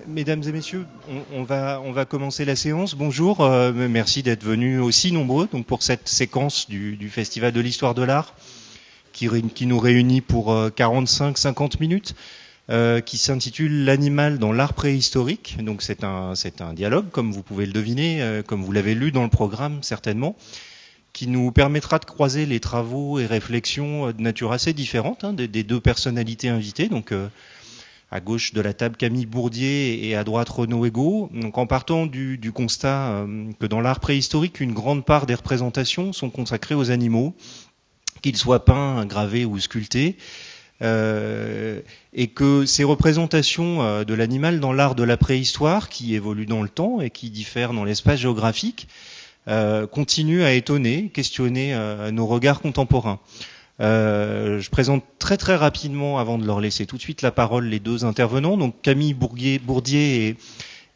Mesdames et messieurs, on va commencer la séance. Bonjour, merci d'être venus aussi nombreux donc pour cette séquence du Festival de l'Histoire de l'Art qui nous réunit pour 45-50 minutes, qui s'intitule L'animal dans l'art préhistorique. Donc c'est un dialogue, comme vous pouvez le deviner, comme vous l'avez lu dans le programme certainement, qui nous permettra de croiser les travaux et réflexions de nature assez différente des deux personnalités invitées. Donc à gauche de la table Camille Bourdier et à droite Renaud Ego. Donc en partant du constat que dans l'art préhistorique, une grande part des représentations sont consacrées aux animaux, qu'ils soient peints, gravés ou sculptés, et que ces représentations de l'animal dans l'art de la préhistoire, qui évolue dans le temps et qui diffère dans l'espace géographique, continuent à étonner, questionner nos regards contemporains. Je présente très rapidement, avant de leur laisser tout de suite la parole, les deux intervenants. Donc Camille Bourdier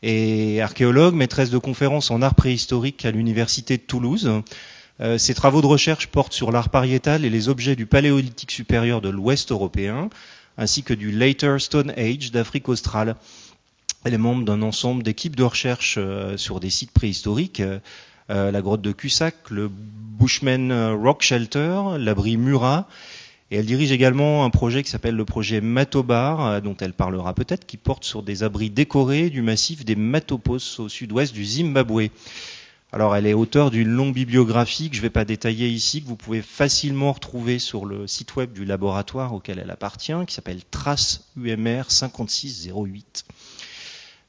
est archéologue, maîtresse de conférences en art préhistorique à l'université de Toulouse. Ses travaux de recherche portent sur l'art pariétal et les objets du paléolithique supérieur de l'Ouest européen, ainsi que du Later Stone Age d'Afrique australe. Elle est membre d'un ensemble d'équipes de recherche sur des sites préhistoriques, la grotte de Cussac, le Bushman Rock Shelter, l'abri Murat, et elle dirige également un projet qui s'appelle le projet Matobar, dont elle parlera peut-être, qui porte sur des abris décorés du massif des Matopos au sud-ouest du Zimbabwe. Alors elle est auteure d'une longue bibliographie que je ne vais pas détailler ici, que vous pouvez facilement retrouver sur le site web du laboratoire auquel elle appartient, qui s'appelle Trace UMR 5608.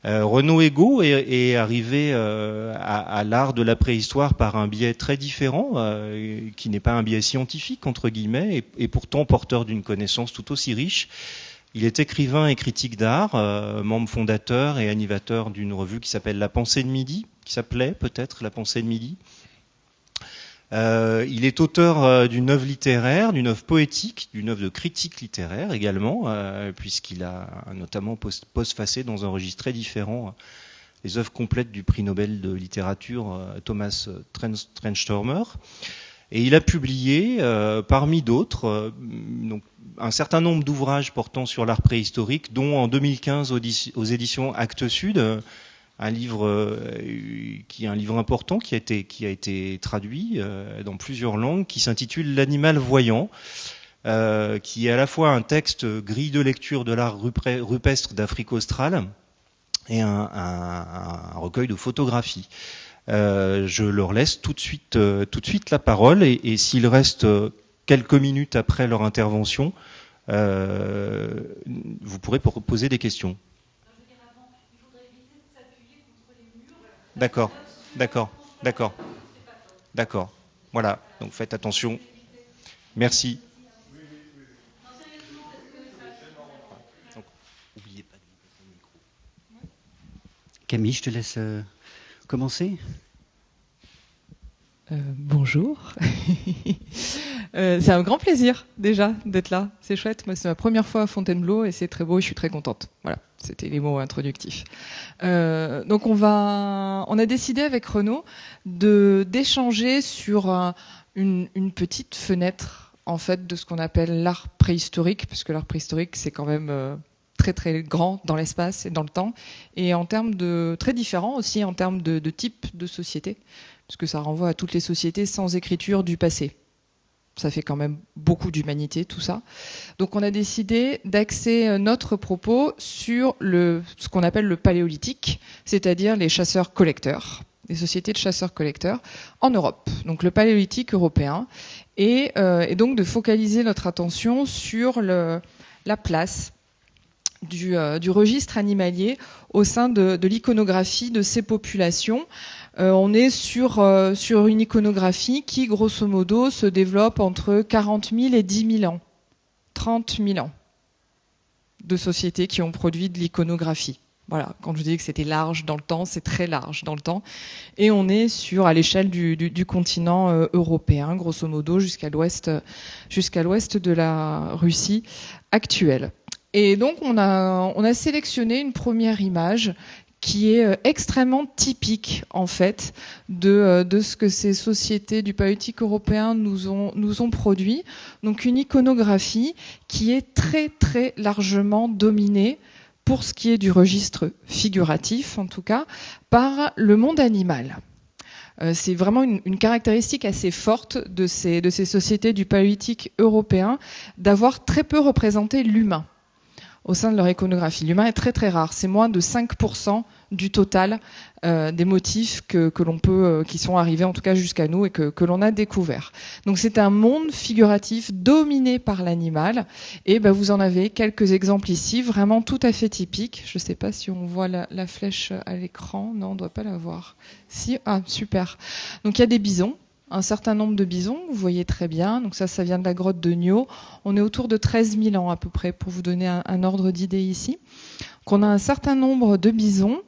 Renaud Ego est arrivé à l'art de la préhistoire par un biais très différent, qui n'est pas un biais scientifique, entre guillemets, et pourtant porteur d'une connaissance tout aussi riche. Il est écrivain et critique d'art, membre fondateur et animateur d'une revue qui s'appelle La Pensée de Midi, qui s'appelait peut-être La Pensée de Midi. Il est auteur d'une œuvre littéraire, d'une œuvre poétique, d'une œuvre de critique littéraire également, puisqu'il a notamment postfacé dans un registre très différent les œuvres complètes du prix Nobel de littérature Thomas Tranströmer. Et il a publié, parmi d'autres, donc, un certain nombre d'ouvrages portant sur l'art préhistorique, dont en 2015 aux éditions Actes Sud, un livre qui est un livre important qui a été traduit dans plusieurs langues, qui s'intitule L'animal voyant, qui est à la fois un texte grille de lecture de l'art rupestre d'Afrique australe et un recueil de photographies. Je leur laisse tout de suite la parole et s'il reste quelques minutes après leur intervention, vous pourrez poser des questions. D'accord. Voilà, donc faites attention. Merci. Donc, n'oubliez pas de vous passer le micro. Camille, je te laisse commencer. Bonjour. C'est un grand plaisir déjà d'être là. C'est chouette. Moi, c'est ma première fois à Fontainebleau et c'est très beau et je suis très contente. Voilà, c'était les mots introductifs. Donc on a décidé avec Renaud d'échanger sur une petite fenêtre en fait de ce qu'on appelle l'art préhistorique, parce que l'art préhistorique c'est quand même très grand dans l'espace et dans le temps, et en termes de très différent aussi en termes de type de société, parce que ça renvoie à toutes les sociétés sans écriture du passé. Ça fait quand même beaucoup d'humanité, tout ça. Donc on a décidé d'axer notre propos sur ce qu'on appelle le paléolithique, c'est-à-dire les chasseurs-collecteurs, les sociétés de chasseurs-collecteurs en Europe. Donc le paléolithique européen, et donc de focaliser notre attention sur la place du registre animalier au sein de l'iconographie de ces populations. On est sur une iconographie qui, grosso modo, se développe entre 40 000 et 10 000 ans. 30 000 ans de sociétés qui ont produit de l'iconographie. Voilà, quand je dis que c'était large dans le temps, c'est très large dans le temps. Et on est à l'échelle du continent européen, grosso modo, jusqu'à l'ouest de la Russie actuelle. Et donc, on a sélectionné une première image qui est extrêmement typique, en fait, de ce que ces sociétés du paléolithique européen nous ont produit. Donc, une iconographie qui est très largement dominée pour ce qui est du registre figuratif en tout cas, par le monde animal. C'est vraiment une caractéristique assez forte de ces sociétés du paléolithique européen d'avoir très peu représenté l'humain au sein de leur iconographie. L'humain est très très rare, c'est moins de 5% du total des motifs que l'on peut, qui sont arrivés en tout cas jusqu'à nous et que l'on a découvert. Donc c'est un monde figuratif dominé par l'animal et vous en avez quelques exemples ici, vraiment tout à fait typiques. Je ne sais pas si on voit la flèche à l'écran, non, on ne doit pas la voir. Si, ah super. Donc il y a des bisons. Un certain nombre de bisons, vous voyez très bien. Donc ça vient de la grotte de Nio. On est autour de 13 000 ans à peu près, pour vous donner un ordre d'idée ici. Donc on a un certain nombre de bisons.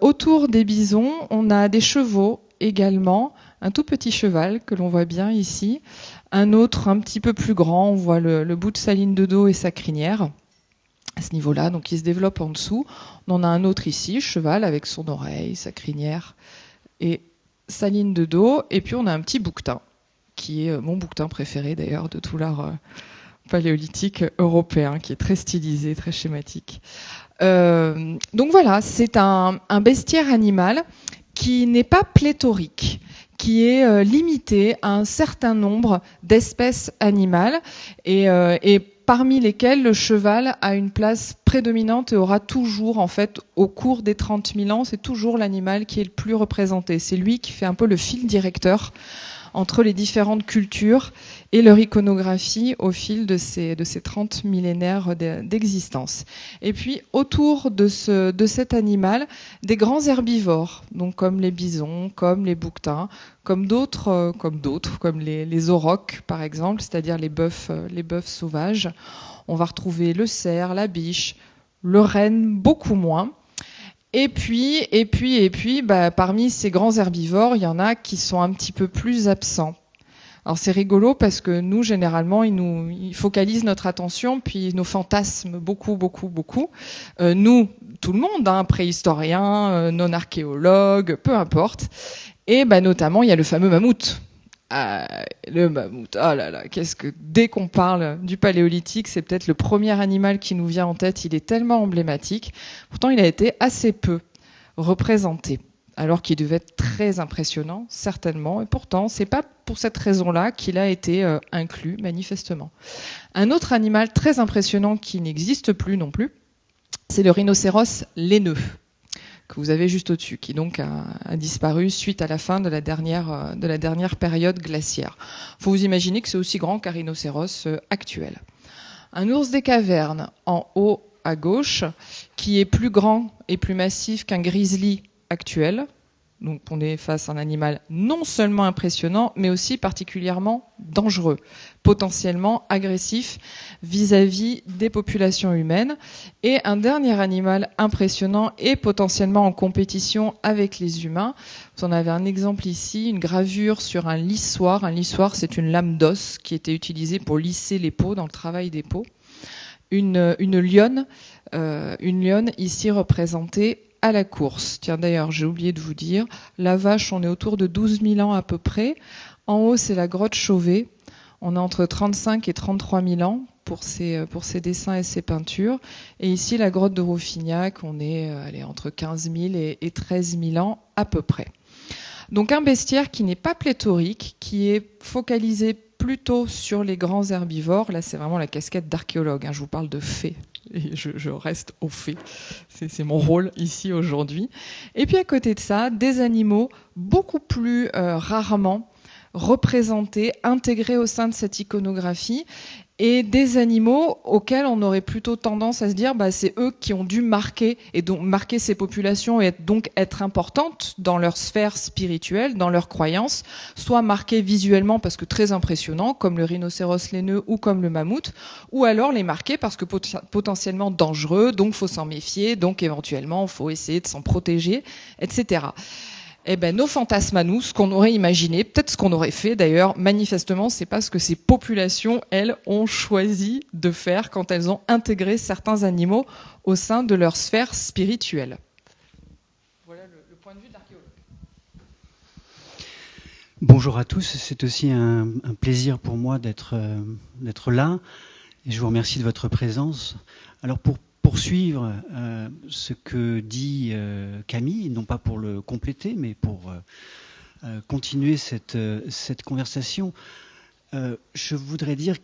Autour des bisons, on a des chevaux également. Un tout petit cheval que l'on voit bien ici. Un autre un petit peu plus grand, on voit le bout de sa ligne de dos et sa crinière. À ce niveau-là, donc il se développe en dessous. On en a un autre ici, cheval avec son oreille, sa crinière et sa ligne de dos, et puis on a un petit bouquetin, qui est mon bouquetin préféré d'ailleurs de tout l'art paléolithique européen, qui est très stylisé, très schématique. Donc voilà, c'est un bestiaire animal qui n'est pas pléthorique, qui est limité à un certain nombre d'espèces animales, et parmi lesquelles le cheval a une place prédominante et aura toujours, en fait, au cours des 30 000 ans, c'est toujours l'animal qui est le plus représenté. C'est lui qui fait un peu le fil directeur entre les différentes cultures et leur iconographie au fil de ces 30 millénaires d'existence. Et puis, autour de cet animal, des grands herbivores, donc comme les bisons, comme les bouquetins, comme d'autres, comme les aurochs, par exemple, c'est-à-dire les bœufs sauvages. On va retrouver le cerf, la biche, le renne, beaucoup moins. Et puis, parmi ces grands herbivores, il y en a qui sont un petit peu plus absents. Alors c'est rigolo parce que nous, généralement, ils focalisent notre attention, puis nos fantasmes beaucoup. Nous, tout le monde, préhistoriens, non-archéologues, peu importe. Et notamment, il y a le fameux mammouth. Le mammouth, oh là là, dès qu'on parle du paléolithique, c'est peut-être le premier animal qui nous vient en tête, il est tellement emblématique. Pourtant, il a été assez peu représenté, alors qu'il devait être très impressionnant, certainement, et pourtant, c'est pas pour cette raison-là qu'il a été inclus, manifestement. Un autre animal très impressionnant qui n'existe plus non plus, c'est le rhinocéros laineux, que vous avez juste au-dessus, qui donc a disparu suite à la fin de la dernière période glaciaire. Il faut vous imaginer que c'est aussi grand qu'un rhinocéros actuel. Un ours des cavernes, en haut à gauche, qui est plus grand et plus massif qu'un grizzly actuel. Donc on est face à un animal non seulement impressionnant, mais aussi particulièrement dangereux, potentiellement agressif vis-à-vis des populations humaines. Et un dernier animal impressionnant et potentiellement en compétition avec les humains. Vous en avez un exemple ici, une gravure sur un lissoir. Un lissoir, c'est une lame d'os qui était utilisée pour lisser les peaux dans le travail des peaux. Une lionne ici représentée à la course. Tiens, d'ailleurs, j'ai oublié de vous dire, la vache, on est autour de 12 000 ans à peu près. En haut, c'est la grotte Chauvet. On est entre 35 et 33 000 ans pour ces dessins et ces peintures. Et ici, la grotte de Rouffignac, on est entre 15 000 et 13 000 ans à peu près. Donc un bestiaire qui n'est pas pléthorique, qui est focalisé plutôt sur les grands herbivores. Là, c'est vraiment la casquette d'archéologue. Je vous parle de faits. Et je reste aux faits. C'est mon rôle ici aujourd'hui. Et puis à côté de ça, des animaux beaucoup plus rarement représentés, intégrés au sein de cette iconographie, et des animaux auxquels on aurait plutôt tendance à se dire c'est eux qui ont dû marquer ces populations et donc être importantes dans leur sphère spirituelle, dans leurs croyances, soit marquées visuellement parce que très impressionnants, comme le rhinocéros laineux ou comme le mammouth, ou alors les marquer parce que potentiellement dangereux, donc faut s'en méfier, donc éventuellement faut essayer de s'en protéger, etc. Nos fantasmes à nous, ce qu'on aurait imaginé, peut-être ce qu'on aurait fait d'ailleurs, manifestement, c'est pas ce que ces populations, elles, ont choisi de faire quand elles ont intégré certains animaux au sein de leur sphère spirituelle. Voilà le point de vue de l'archéologue. Bonjour à tous, c'est aussi un plaisir pour moi d'être là, et je vous remercie de votre présence. Alors pour poursuivre ce que dit Camille, non pas pour le compléter, mais pour continuer cette conversation. Je voudrais dire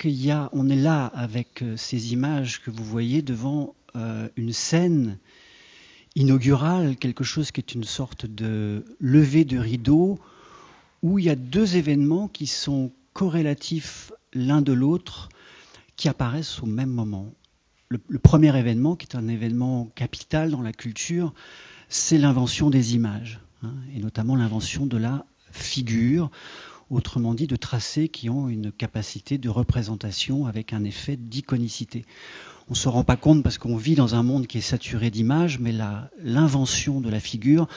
on est là avec ces images que vous voyez devant une scène inaugurale, quelque chose qui est une sorte de levée de rideau, où il y a deux événements qui sont corrélatifs l'un de l'autre, qui apparaissent au même moment. Le premier événement, qui est un événement capital dans la culture, c'est l'invention des images, et notamment l'invention de la figure, autrement dit de tracés qui ont une capacité de représentation avec un effet d'iconicité. On ne se rend pas compte parce qu'on vit dans un monde qui est saturé d'images, mais l'invention de la figure,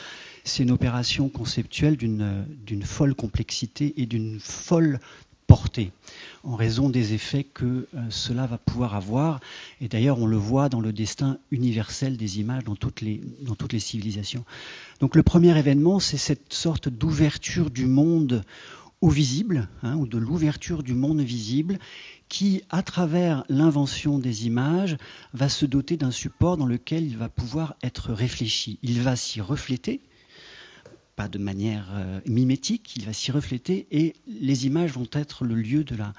c'est une opération conceptuelle d'une folle complexité et d'une folle portée, en raison des effets que cela va pouvoir avoir. Et d'ailleurs, on le voit dans le destin universel des images dans toutes les civilisations. Donc le premier événement, c'est cette sorte d'ouverture du monde au visible, ou de l'ouverture du monde visible, qui, à travers l'invention des images, va se doter d'un support dans lequel il va pouvoir être réfléchi. Il va s'y refléter, pas de manière mimétique, il va s'y refléter, et les images vont être le lieu de la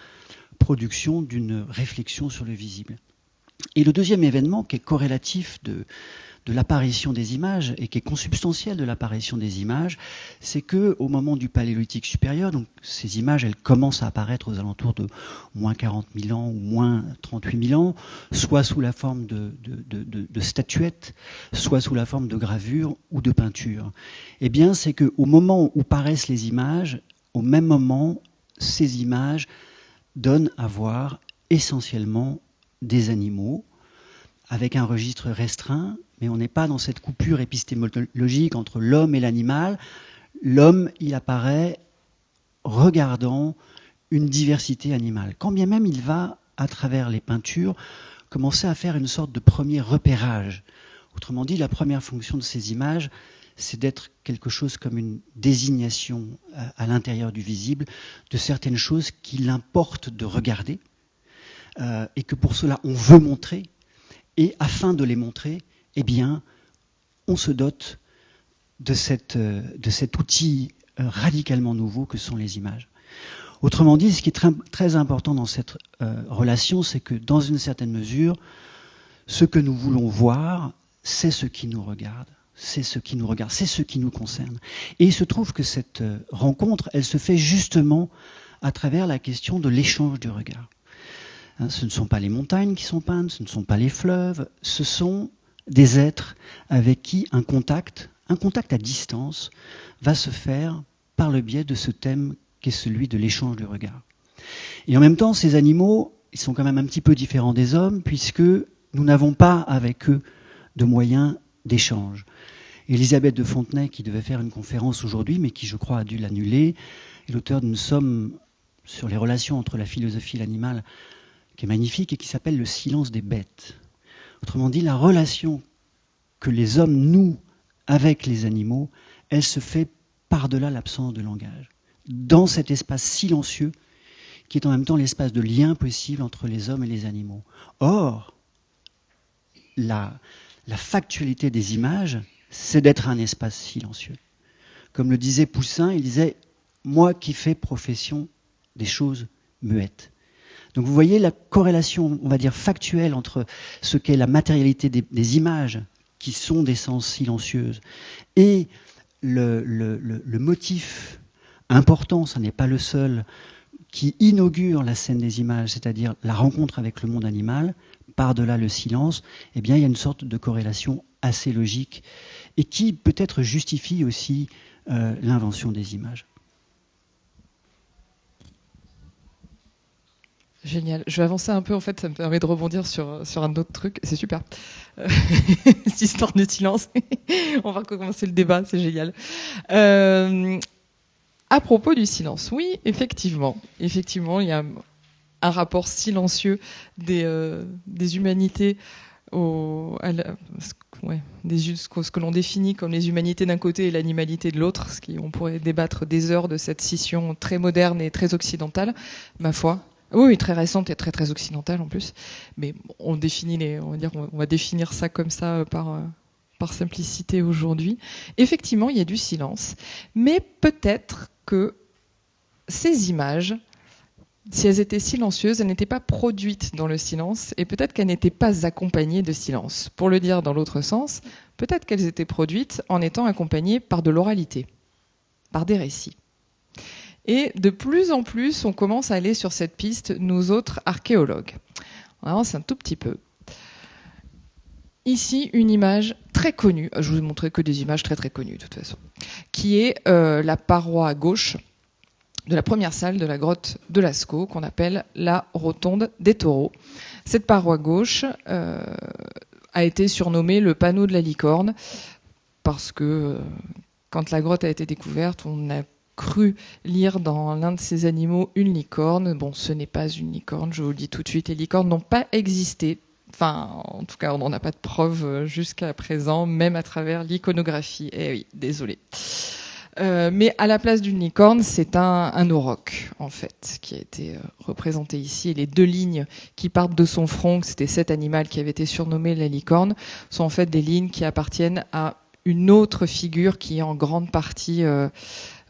production d'une réflexion sur le visible. Et le deuxième événement, qui est corrélatif de l'apparition des images et qui est consubstantiel de l'apparition des images, c'est que au moment du Paléolithique supérieur, donc ces images, elles commencent à apparaître aux alentours de moins 40 000 ans ou moins 38 000 ans, soit sous la forme de statuettes, soit sous la forme de gravures ou de peintures. Eh bien, c'est qu'au moment où paraissent les images, au même moment, ces images donnent à voir essentiellement des animaux, avec un registre restreint, mais on n'est pas dans cette coupure épistémologique entre l'homme et l'animal. L'homme, il apparaît regardant une diversité animale. Quand bien même il va, à travers les peintures, commencer à faire une sorte de premier repérage. Autrement dit, la première fonction de ces images, c'est d'être quelque chose comme une désignation à l'intérieur du visible de certaines choses qu'il importe de regarder, et que pour cela on veut montrer. Et afin de les montrer, eh bien, on se dote de cet outil radicalement nouveau que sont les images. Autrement dit, ce qui est très, très important dans cette relation, c'est que dans une certaine mesure, ce que nous voulons voir, c'est ce qui nous regarde. C'est ce qui nous regarde, c'est ce qui nous concerne. Et il se trouve que cette rencontre, elle se fait justement à travers la question de l'échange du regard. Ce ne sont pas les montagnes qui sont peintes, ce ne sont pas les fleuves, ce sont des êtres avec qui un contact à distance, va se faire par le biais de ce thème qui est celui de l'échange du regard. Et en même temps, ces animaux, ils sont quand même un petit peu différents des hommes, puisque nous n'avons pas avec eux de moyens d'échange. Elisabeth de Fontenay, qui devait faire une conférence aujourd'hui, mais qui, je crois, a dû l'annuler, est l'auteur d'une somme sur les relations entre la philosophie et l'animal, qui est magnifique et qui s'appelle « Le silence des bêtes ». Autrement dit, la relation que les hommes nouent avec les animaux, elle se fait par-delà l'absence de langage. Dans cet espace silencieux, qui est en même temps l'espace de lien possible entre les hommes et les animaux. Or, la factualité des images, c'est d'être un espace silencieux. Comme le disait Poussin, il disait « moi qui fais profession des choses muettes ». Donc vous voyez la corrélation, on va dire, factuelle entre ce qu'est la matérialité des images, qui sont d'essence silencieuse, et le motif important, ce n'est pas le seul, qui inaugure la scène des images, c'est-à-dire la rencontre avec le monde animal, par-delà le silence. Eh bien, il y a une sorte de corrélation assez logique, et qui peut-être justifie aussi l'invention des images. Génial. Je vais avancer un peu, en fait, ça me permet de rebondir sur un autre truc. C'est super. Cette histoire de silence. On va recommencer le débat, c'est génial. À propos du silence, oui, effectivement, il y a un rapport silencieux des humanités ce que l'on définit comme les humanités d'un côté et l'animalité de l'autre, on pourrait débattre des heures de cette scission très moderne et très occidentale, ma foi. Oui, très récente et très très occidentale en plus. Mais on va définir ça comme ça par simplicité aujourd'hui. Effectivement, il y a du silence, mais peut-être que ces images, si elles étaient silencieuses, elles n'étaient pas produites dans le silence, et peut-être qu'elles n'étaient pas accompagnées de silence. Pour le dire dans l'autre sens, peut-être qu'elles étaient produites en étant accompagnées par de l'oralité, par des récits. Et de plus en plus, on commence à aller sur cette piste, nous autres archéologues. On avance un tout petit peu. Ici, une image très connue, je vous ai montré que des images très très connues de toute façon, qui est la paroi à gauche de la première salle de la grotte de Lascaux, qu'on appelle la rotonde des taureaux. Cette paroi gauche a été surnommée le panneau de la licorne, parce que quand la grotte a été découverte, on a cru lire dans l'un de ces animaux une licorne. Bon, ce n'est pas une licorne, je vous le dis tout de suite, les licornes n'ont pas existé. Enfin, en tout cas, on n'en a pas de preuves jusqu'à présent, même à travers l'iconographie. Eh oui, désolé. Mais à la place d'une licorne, c'est un auroch, en fait, qui a été représenté ici. Et les deux lignes qui partent de son front, c'était cet animal qui avait été surnommé la licorne, sont en fait des lignes qui appartiennent à une autre figure qui est en grande partie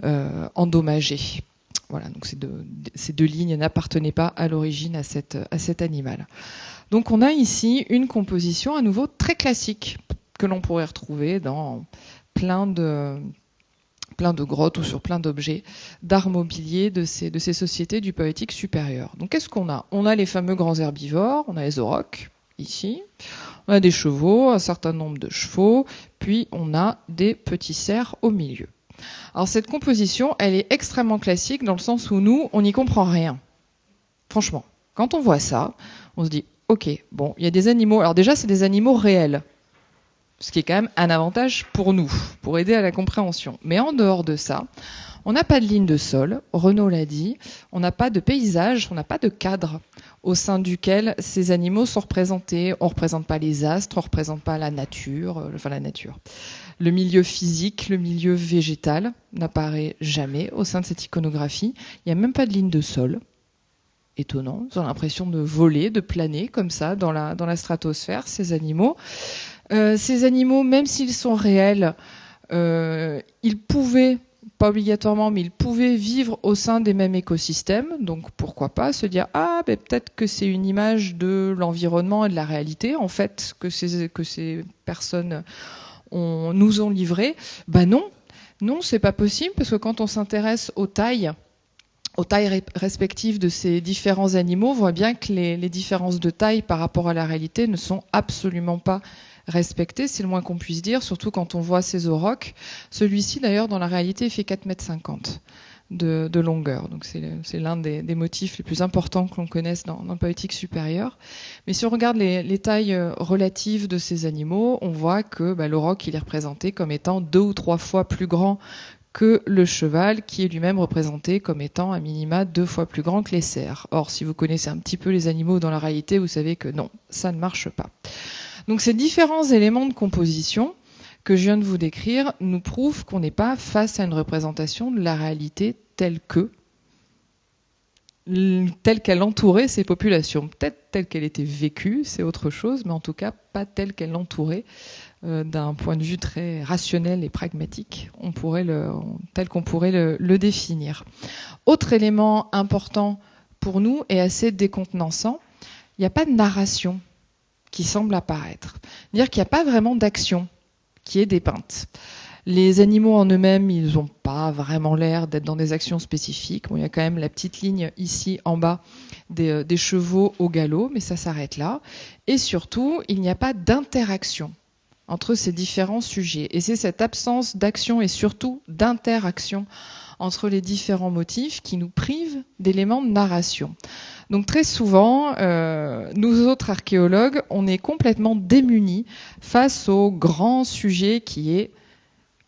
endommagée. Voilà, donc ces deux lignes n'appartenaient pas à l'origine à cet animal. Donc on a ici une composition à nouveau très classique que l'on pourrait retrouver dans plein de grottes ou sur plein d'objets d'art mobilier de ces sociétés du Paléolithique supérieur. Donc qu'est-ce qu'on a ? On a les fameux grands herbivores, on a les aurochs ici, on a des chevaux, un certain nombre de chevaux, puis on a des petits cerfs au milieu. Alors cette composition, elle est extrêmement classique dans le sens où nous, on n'y comprend rien. Franchement, quand on voit ça, on se dit, ok, bon, il y a des animaux, alors déjà c'est des animaux réels, ce qui est quand même un avantage pour nous, pour aider à la compréhension. Mais en dehors de ça, on n'a pas de ligne de sol, Renaud l'a dit, on n'a pas de paysage, on n'a pas de cadre au sein duquel ces animaux sont représentés. On ne représente pas les astres, on ne représente pas la nature. Le milieu physique, le milieu végétal n'apparaît jamais au sein de cette iconographie. Il n'y a même pas de ligne de sol. Étonnant, ils ont l'impression de voler, de planer comme ça dans la stratosphère, ces animaux. Ces animaux, même s'ils sont réels, ils pouvaient, pas obligatoirement, mais ils pouvaient vivre au sein des mêmes écosystèmes. Donc pourquoi pas se dire, peut-être que c'est une image de l'environnement et de la réalité, en fait, que ces personnes nous ont livré. Non, c'est pas possible, parce que quand on s'intéresse aux tailles respectives de ces différents animaux, on voit bien que les différences de taille par rapport à la réalité ne sont absolument pas respectées, c'est le moins qu'on puisse dire, surtout quand on voit ces aurochs. Celui-ci, d'ailleurs, dans la réalité, fait 4,50 m de longueur. Donc c'est l'un des motifs les plus importants que l'on connaisse dans le Paléolithique supérieur. Mais si on regarde les tailles relatives de ces animaux, on voit que l'auroch, il est représenté comme étant 2 ou 3 fois plus grand que le cheval, qui est lui-même représenté comme étant à minima 2 fois plus grand que les cerfs. Or, si vous connaissez un petit peu les animaux dans la réalité, vous savez que non, ça ne marche pas. Donc ces différents éléments de composition que je viens de vous décrire nous prouvent qu'on n'est pas face à une représentation de la réalité telle qu'elle entourait ces populations. Peut-être telle qu'elle était vécue, c'est autre chose, mais en tout cas pas telle qu'elle l'entourait d'un point de vue très rationnel et pragmatique, tel qu'on pourrait le définir. Autre élément important pour nous et assez décontenançant, il n'y a pas de narration qui semble apparaître. C'est-à-dire qu'il n'y a pas vraiment d'action qui est dépeinte. Les animaux en eux-mêmes, ils n'ont pas vraiment l'air d'être dans des actions spécifiques. Bon, il y a quand même la petite ligne ici en bas des chevaux au galop, mais ça s'arrête là. Et surtout, il n'y a pas d'interaction entre ces différents sujets. Et c'est cette absence d'action et surtout d'interaction entre les différents motifs qui nous prive d'éléments de narration. Donc très souvent, nous autres archéologues, on est complètement démunis face au grand sujet qui est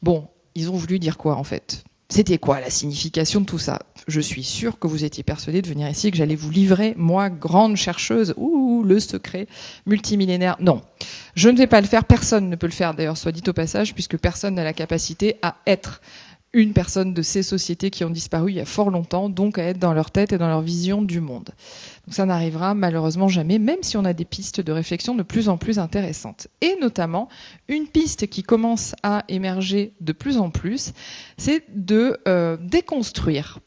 bon, ils ont voulu dire quoi en fait ? C'était quoi la signification de tout ça ? Je suis sûre que vous étiez persuadés de venir ici, que j'allais vous livrer, moi, grande chercheuse, le secret multimillénaire. Non, je ne vais pas le faire, personne ne peut le faire d'ailleurs, soit dit au passage, puisque personne n'a la capacité à être une personne de ces sociétés qui ont disparu il y a fort longtemps, donc à être dans leur tête et dans leur vision du monde. Donc ça n'arrivera malheureusement jamais, même si on a des pistes de réflexion de plus en plus intéressantes. Et notamment, une piste qui commence à émerger de plus en plus, c'est de déconstruire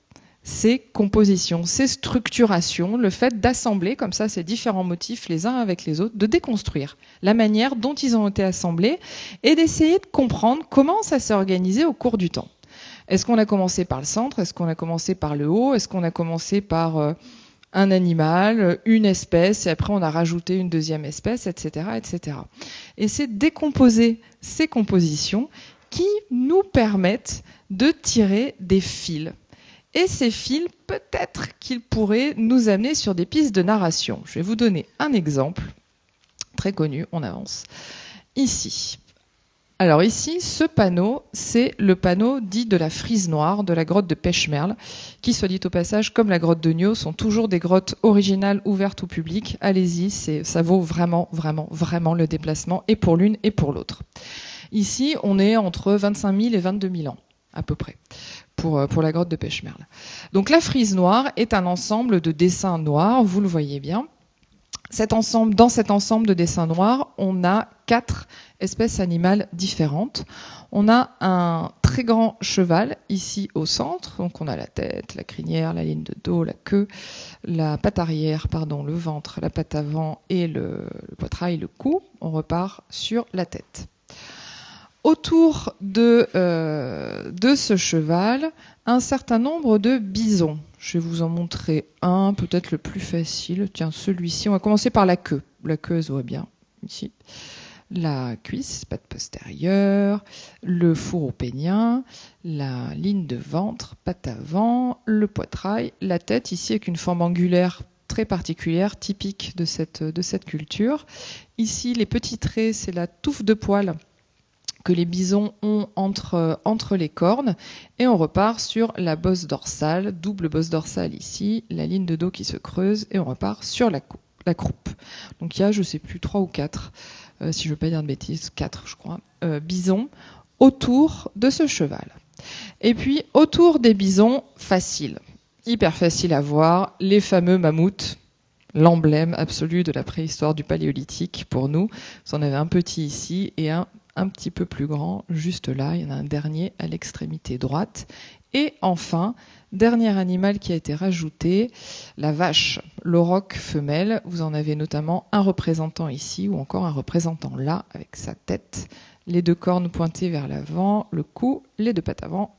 ces compositions, ces structurations, le fait d'assembler comme ça ces différents motifs les uns avec les autres, de déconstruire la manière dont ils ont été assemblés et d'essayer de comprendre comment ça s'est organisé au cours du temps. Est-ce qu'on a commencé par le centre? Est-ce qu'on a commencé par le haut? Est-ce qu'on a commencé par un animal, une espèce, et après on a rajouté une deuxième espèce, etc., etc. Et c'est décomposer ces compositions qui nous permettent de tirer des fils. Et ces fils, peut-être qu'ils pourraient nous amener sur des pistes de narration. Je vais vous donner un exemple très connu, on avance. Ici. Alors ici, ce panneau, c'est le panneau dit de la frise noire de la grotte de Pechmerle, qui, soit dit au passage, comme la grotte de Niaux, sont toujours des grottes originales ouvertes au public. Allez-y, ça vaut vraiment, vraiment, vraiment le déplacement, et pour l'une et pour l'autre. Ici, on est entre 25 000 et 22 000 ans, à peu près, pour la grotte de Pechmerle. Donc la frise noire est un ensemble de dessins noirs, vous le voyez bien. Dans cet ensemble de dessins noirs, on a 4 espèces animales différentes. On a un très grand cheval ici au centre, donc on a la tête, la crinière, la ligne de dos, la queue, la patte arrière, le ventre, la patte avant et le poitrail, le cou. On repart sur la tête. Autour de ce cheval, un certain nombre de bisons. Je vais vous en montrer un, peut-être le plus facile. Tiens, celui-ci. On va commencer par la queue. La queue, elle se voit bien, ici. La cuisse, patte postérieure, le fourreau pénien, la ligne de ventre, patte avant, le poitrail, la tête, ici avec une forme angulaire très particulière, typique de cette culture. Ici, les petits traits, c'est la touffe de poils que les bisons ont entre les cornes, et on repart sur la bosse dorsale, double bosse dorsale ici, la ligne de dos qui se creuse, et on repart sur la croupe. Donc il y a, je ne sais plus, 3 ou 4, si je ne veux pas dire de bêtises, 4 je crois, bisons autour de ce cheval. Et puis autour des bisons, hyper facile à voir, les fameux mammouths, l'emblème absolu de la préhistoire du Paléolithique pour nous. Vous en avez un petit ici et un petit peu plus grand, juste là. Il y en a un dernier à l'extrémité droite. Et enfin, dernier animal qui a été rajouté, la vache, l'auroch femelle. Vous en avez notamment un représentant ici ou encore un représentant là avec sa tête, les 2 cornes pointées vers l'avant, le cou, les 2 pattes avant,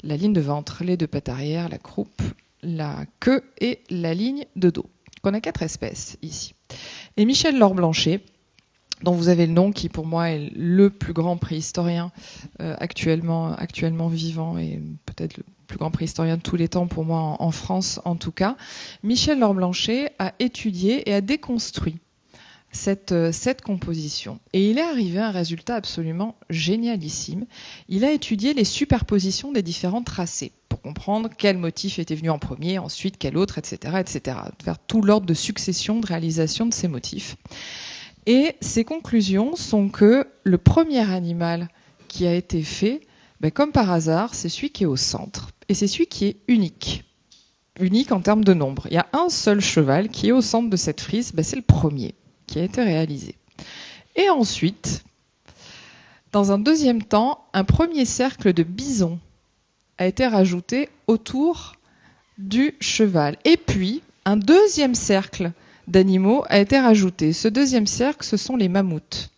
la ligne de ventre, les 2 pattes arrière, la croupe, la queue et la ligne de dos. Donc on a 4 espèces ici. Et Michel Laure-Blanchet, dont vous avez le nom, qui pour moi est le plus grand préhistorien actuellement vivant et peut-être le plus grand préhistorien de tous les temps pour moi en France en tout cas. Michel Laure-Blanchet a étudié et a déconstruit cette composition. Et il est arrivé à un résultat absolument génialissime. Il a étudié les superpositions des différents tracés pour comprendre quel motif était venu en premier, ensuite quel autre, etc., etc. Faire tout l'ordre de succession de réalisation de ces motifs. Et ses conclusions sont que le premier animal qui a été fait, comme par hasard, c'est celui qui est au centre. Et c'est celui qui est unique. Unique en termes de nombre. Il y a un seul cheval qui est au centre de cette frise, c'est le premier qui a été réalisé. Et ensuite, dans un deuxième temps, un premier cercle de bisons a été rajouté autour du cheval. Et puis, un deuxième cercle d'animaux a été rajouté. Ce deuxième cercle, ce sont les mammouths.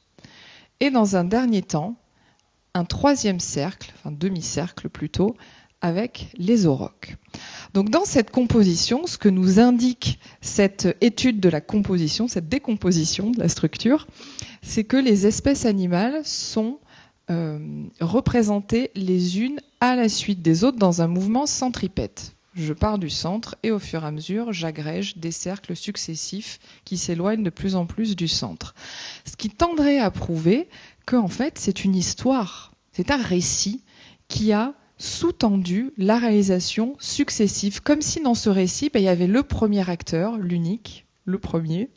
Et dans un dernier temps, un troisième cercle, demi-cercle plutôt, avec les aurochs. Donc dans cette composition, ce que nous indique cette étude de la composition, cette décomposition de la structure, c'est que les espèces animales sont représentées les unes à la suite des autres dans un mouvement centripète. Je pars du centre et au fur et à mesure, j'agrège des cercles successifs qui s'éloignent de plus en plus du centre. Ce qui tendrait à prouver qu'en fait, c'est une histoire, c'est un récit qui a sous-tendu la réalisation successive, comme si dans ce récit, il y avait le premier acteur, l'unique, le premier,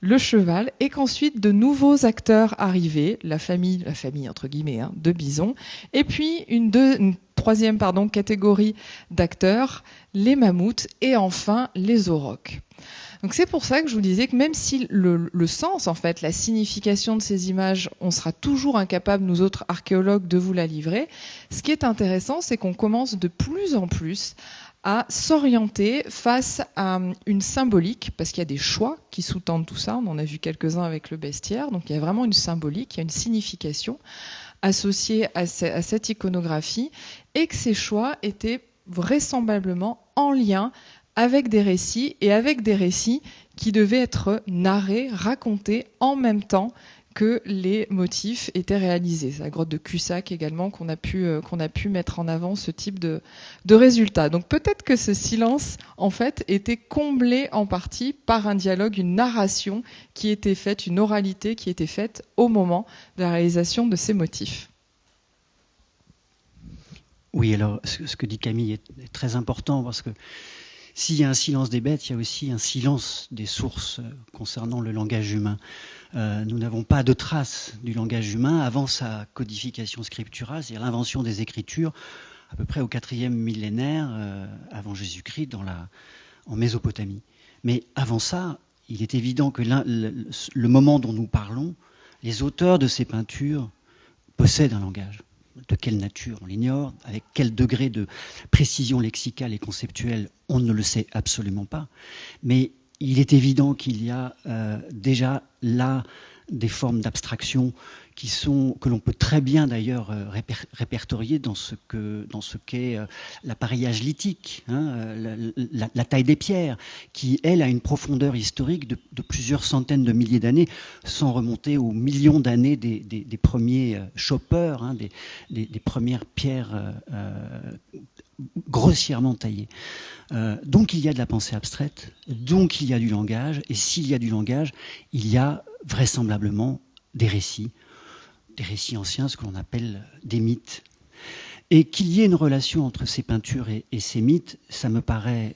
le cheval, et qu'ensuite de nouveaux acteurs arrivaient, la famille entre guillemets, de Bison, et puis une troisième catégorie d'acteurs, les mammouths, et enfin les aurochs. Donc c'est pour ça que je vous disais que même si le sens, en fait, la signification de ces images, on sera toujours incapable, nous autres archéologues, de vous la livrer, ce qui est intéressant, c'est qu'on commence de plus en plus à s'orienter face à une symbolique, parce qu'il y a des choix qui sous-tendent tout ça, on en a vu quelques-uns avec le bestiaire, donc il y a vraiment une symbolique, il y a une signification associée à cette iconographie, et que ces choix étaient vraisemblablement en lien avec des récits, et avec des récits qui devaient être narrés, racontés en même temps que les motifs étaient réalisés. C'est la grotte de Cussac également qu'on a pu mettre en avant ce type de résultats. Donc peut-être que ce silence, en fait, était comblé en partie par un dialogue, une narration qui était faite, une oralité qui était faite au moment de la réalisation de ces motifs. Oui, alors ce que dit Camille est très important, parce que s'il y a un silence des bêtes, il y a aussi un silence des sources concernant le langage humain. Nous n'avons pas de traces du langage humain avant sa codification scripturale, c'est-à-dire l'invention des écritures, à peu près au 4e millénaire avant Jésus-Christ en Mésopotamie. Mais avant ça, il est évident que le moment dont nous parlons, les auteurs de ces peintures possèdent un langage. De quelle nature, on l'ignore. Avec quel degré de précision lexicale et conceptuelle, on ne le sait absolument pas. Mais il est évident qu'il y a déjà là des formes d'abstraction que l'on peut très bien d'ailleurs répertorier dans ce qu'est l'appareillage lithique, la taille des pierres, qui elle a une profondeur historique de plusieurs centaines de milliers d'années, sans remonter aux millions d'années des premiers choppers, des premières pierres grossièrement taillées. Donc il y a de la pensée abstraite, donc il y a du langage, et s'il y a du langage, il y a vraisemblablement des récits anciens, ce que l'on appelle des mythes. Et qu'il y ait une relation entre ces peintures et ces mythes, ça me paraît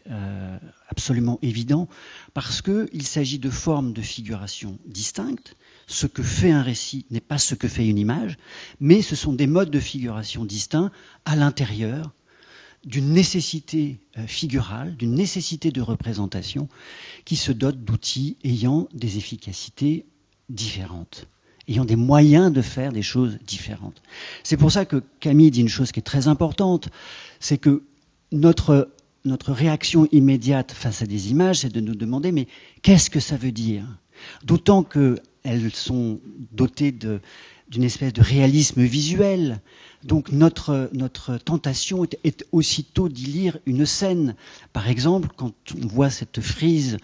absolument évident, parce qu'il s'agit de formes de figuration distinctes. Ce que fait un récit n'est pas ce que fait une image, mais ce sont des modes de figuration distincts à l'intérieur d'une nécessité figurale, d'une nécessité de représentation qui se dote d'outils ayant des efficacités différentes, ayant des moyens de faire des choses différentes. C'est pour ça que Camille dit une chose qui est très importante, c'est que notre réaction immédiate face à des images, c'est de nous demander, mais qu'est-ce que ça veut dire ? D'autant qu'elles sont dotées d'une espèce de réalisme visuel. Donc notre tentation est aussitôt d'y lire une scène. Par exemple, quand on voit cette frise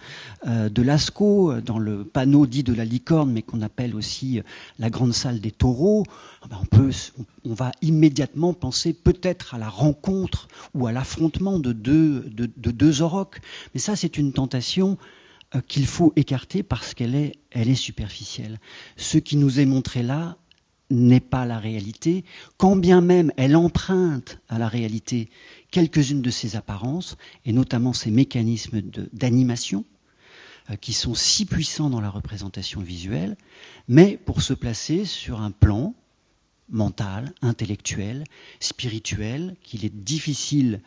de Lascaux dans le panneau dit de la licorne, mais qu'on appelle aussi la grande salle des taureaux, on va immédiatement penser peut-être à la rencontre ou à l'affrontement de deux aurochs. Mais ça, c'est une tentation qu'il faut écarter parce qu'elle est superficielle. Ce qui nous est montré là n'est pas la réalité, quand bien même elle emprunte à la réalité quelques-unes de ses apparences, et notamment ces mécanismes d'animation, qui sont si puissants dans la représentation visuelle, mais pour se placer sur un plan mental, intellectuel, spirituel, qu'il est difficile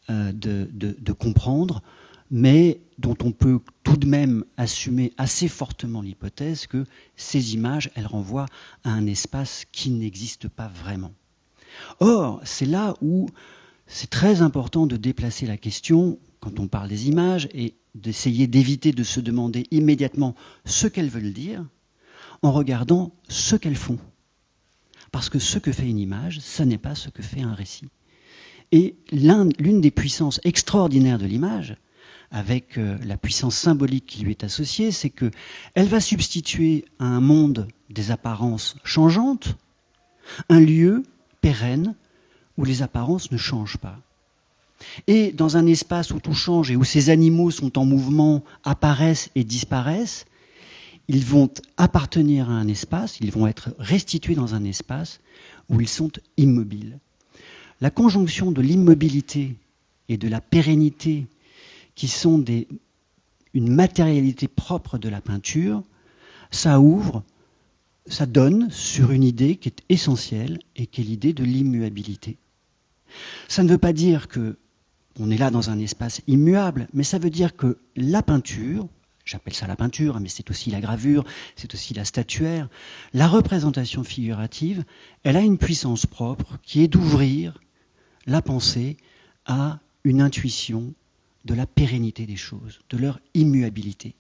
de comprendre, mais dont on peut tout de même assumer assez fortement l'hypothèse que ces images, elles renvoient à un espace qui n'existe pas vraiment. Or, c'est là où c'est très important de déplacer la question, quand on parle des images, et d'essayer d'éviter de se demander immédiatement ce qu'elles veulent dire, en regardant ce qu'elles font. Parce que ce que fait une image, ça n'est pas ce que fait un récit. Et l'une des puissances extraordinaires de l'image, avec la puissance symbolique qui lui est associée, c'est qu'elle va substituer à un monde des apparences changeantes un lieu pérenne où les apparences ne changent pas. Et dans un espace où tout change et où ces animaux sont en mouvement, apparaissent et disparaissent, ils vont appartenir à un espace, ils vont être restitués dans un espace où ils sont immobiles. La conjonction de l'immobilité et de la pérennité qui sont une matérialité propre de la peinture, ça ouvre, ça donne sur une idée qui est essentielle et qui est l'idée de l'immuabilité. Ça ne veut pas dire qu'on est là dans un espace immuable, mais ça veut dire que la peinture, j'appelle ça la peinture, mais c'est aussi la gravure, c'est aussi la statuaire, la représentation figurative, elle a une puissance propre qui est d'ouvrir la pensée à une intuition de la pérennité des choses, de leur immuabilité.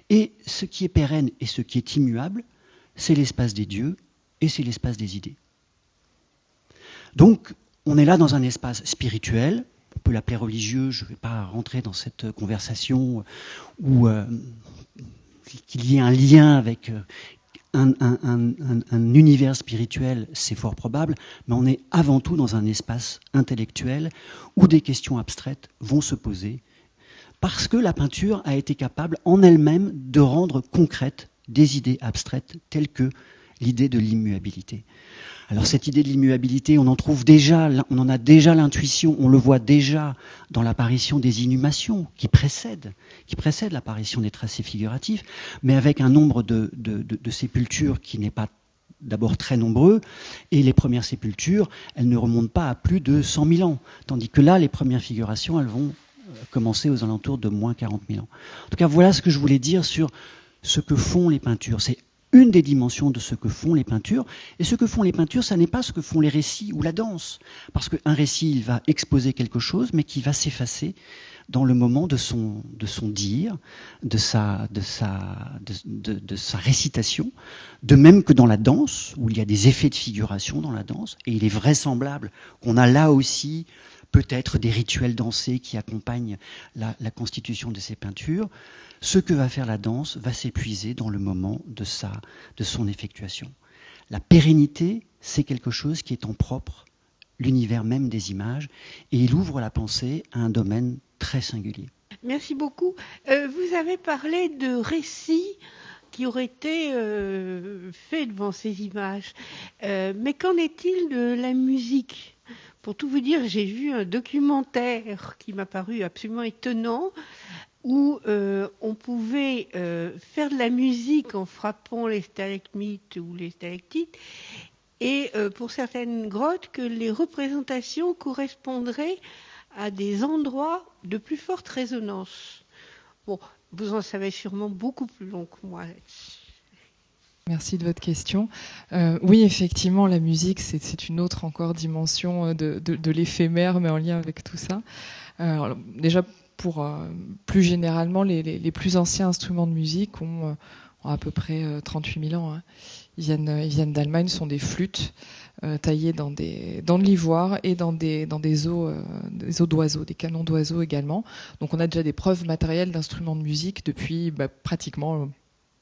Et ce qui est pérenne et ce qui est immuable, c'est l'espace des dieux et c'est l'espace des idées. Donc, on est là dans un espace spirituel, on peut l'appeler religieux, je ne vais pas rentrer dans cette conversation où qu'il y ait un lien avec un univers spirituel, c'est fort probable, mais on est avant tout dans un espace intellectuel où des questions abstraites vont se poser, parce que la peinture a été capable en elle-même de rendre concrètes des idées abstraites telles que l'idée de l'immuabilité. Alors cette idée de l'immuabilité, on en a déjà l'intuition, on le voit déjà dans l'apparition des inhumations qui précèdent l'apparition des tracés figuratifs, mais avec un nombre de sépultures qui n'est pas d'abord très nombreux, et les premières sépultures, elles ne remontent pas à plus de 100 000 ans, tandis que là, les premières figurations, elles vont commencer aux alentours de moins 40 000 ans. En tout cas, voilà ce que je voulais dire sur ce que font les peintures. C'est une des dimensions de ce que font les peintures. Et ce que font les peintures, ça n'est pas ce que font les récits ou la danse. Parce qu'un récit, il va exposer quelque chose, mais qui va s'effacer dans le moment de son dire, de sa récitation. De même que dans la danse, où il y a des effets de figuration dans la danse, et il est vraisemblable qu'on a là aussi peut-être des rituels dansés qui accompagnent la constitution de ces peintures. Ce que va faire la danse va s'épuiser dans le moment de son effectuation. La pérennité, c'est quelque chose qui est en propre l'univers même des images, et il ouvre la pensée à un domaine très singulier. Merci beaucoup. Vous avez parlé de récits qui auraient été faits devant ces images. Mais qu'en est-il de la musique ? Pour tout vous dire, j'ai vu un documentaire qui m'a paru absolument étonnant, où on pouvait faire de la musique en frappant les stalagmites ou les stalactites, et pour certaines grottes, que les représentations correspondraient à des endroits de plus forte résonance. Bon, vous en savez sûrement beaucoup plus long que moi. Merci de votre question. Oui, effectivement, la musique, c'est une autre encore dimension de l'éphémère, mais en lien avec tout ça. Alors, déjà, pour plus généralement, les plus anciens instruments de musique ont à peu près 38 000 ans. Hein. Ils viennent d'Allemagne, sont des flûtes taillées dans de l'ivoire et dans des os d'oiseaux, des canons d'oiseaux également. Donc on a déjà des preuves matérielles d'instruments de musique depuis pratiquement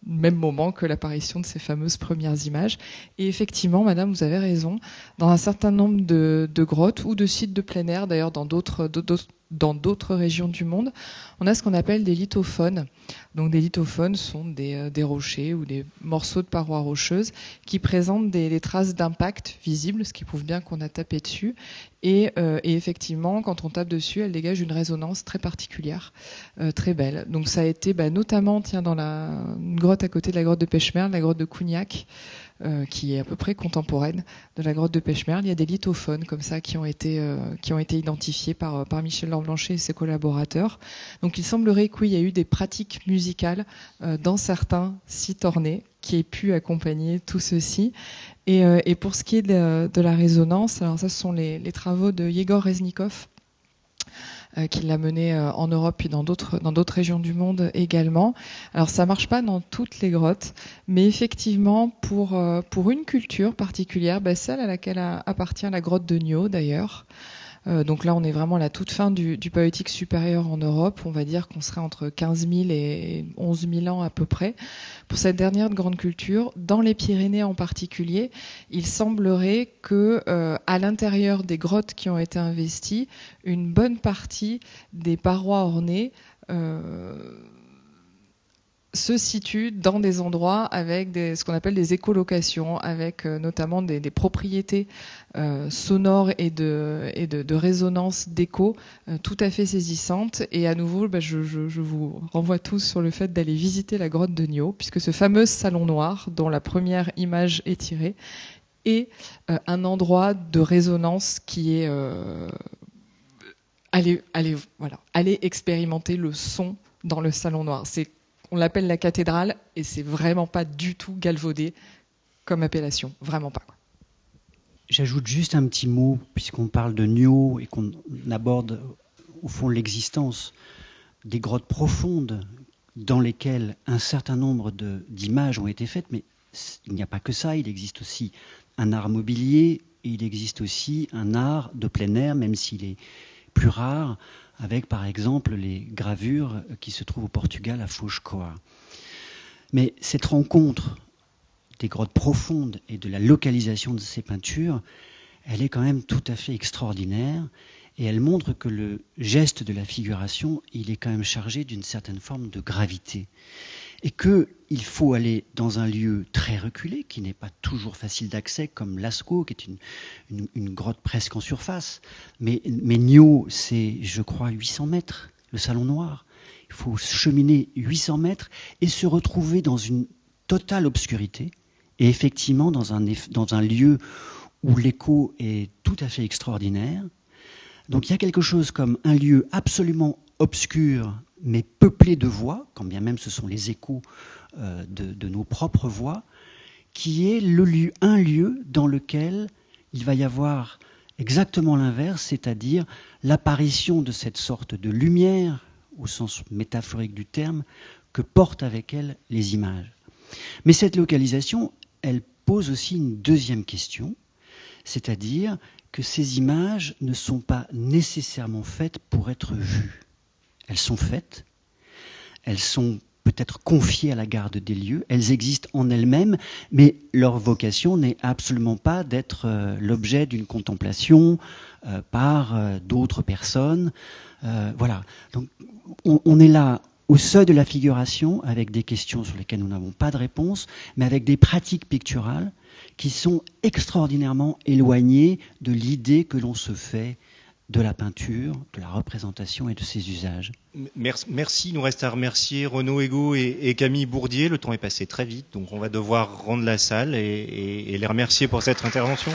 même moment que l'apparition de ces fameuses premières images. Et effectivement, madame, vous avez raison, dans un certain nombre de grottes ou de sites de plein air, d'ailleurs dans d'autres régions du monde, on a ce qu'on appelle des lithophones. Donc des lithophones sont des rochers ou des morceaux de parois rocheuses qui présentent des traces d'impact visibles, ce qui prouve bien qu'on a tapé dessus. Et effectivement, quand on tape dessus, elle dégage une résonance très particulière, très belle. Donc ça a été notamment dans une grotte à côté de la grotte de Pechmerle, la grotte de Cougnac, qui est à peu près contemporaine de la grotte de Pechmerle. Il y a des lithophones comme ça qui ont été identifiés par Michel Lamblanchet et ses collaborateurs. Donc il semblerait qu'il y a eu des pratiques musicales dans certains sites ornés qui aient pu accompagner tout ceci. Et pour ce qui est de la résonance, alors ça ce sont les travaux de Yegor Reznikov, qui l'a mené en Europe et dans d'autres régions du monde également. Alors ça marche pas dans toutes les grottes, mais effectivement pour une culture particulière, celle à laquelle appartient la grotte de Nio d'ailleurs. Donc là, on est vraiment à la toute fin du paléolithique supérieur en Europe. On va dire qu'on serait entre 15 000 et 11 000 ans à peu près. Pour cette dernière grande culture, dans les Pyrénées en particulier, il semblerait que à l'intérieur des grottes qui ont été investies, une bonne partie des parois ornées se situent dans des endroits avec ce qu'on appelle des écolocations, avec notamment des propriétés sonores et de résonance d'écho tout à fait saisissantes. Et à nouveau, je vous renvoie tous sur le fait d'aller visiter la grotte de Niaux, puisque ce fameux salon noir, dont la première image est tirée, est un endroit de résonance qui est... Allez expérimenter le son dans le salon noir. On l'appelle la cathédrale et c'est vraiment pas du tout galvaudé comme appellation, vraiment pas. J'ajoute juste un petit mot, puisqu'on parle de Niaux et qu'on aborde au fond l'existence des grottes profondes dans lesquelles un certain nombre d'images ont été faites, mais il n'y a pas que ça, il existe aussi un art mobilier et il existe aussi un art de plein air, même s'il est plus rare, avec par exemple les gravures qui se trouvent au Portugal à Foz-Coa. Mais cette rencontre des grottes profondes et de la localisation de ces peintures, elle est quand même tout à fait extraordinaire et elle montre que le geste de la figuration, il est quand même chargé d'une certaine forme de gravité et qu'il faut aller dans un lieu très reculé qui n'est pas toujours facile d'accès comme Lascaux qui est une grotte presque en surface, mais Niaux c'est je crois 800 mètres, le salon noir, il faut cheminer 800 mètres et se retrouver dans une totale obscurité et effectivement dans un lieu où l'écho est tout à fait extraordinaire. Donc il y a quelque chose comme un lieu absolument obscur mais peuplé de voix, quand bien même ce sont les échos de nos propres voix, qui est un lieu dans lequel il va y avoir exactement l'inverse, c'est-à-dire l'apparition de cette sorte de lumière, au sens métaphorique du terme, que portent avec elle les images. Mais cette localisation, elle pose aussi une deuxième question, c'est-à-dire que ces images ne sont pas nécessairement faites pour être vues. Elles sont faites, elles sont peut-être confiées à la garde des lieux, elles existent en elles-mêmes, mais leur vocation n'est absolument pas d'être l'objet d'une contemplation par d'autres personnes. Voilà. Donc on est là au seuil de la figuration avec des questions sur lesquelles nous n'avons pas de réponse, mais avec des pratiques picturales qui sont extraordinairement éloignées de l'idée que l'on se fait de la peinture, de la représentation et de ses usages. Merci. Il nous reste à remercier Renaud Ego et Camille Bourdier. Le temps est passé très vite, donc on va devoir rendre la salle et les remercier pour cette intervention.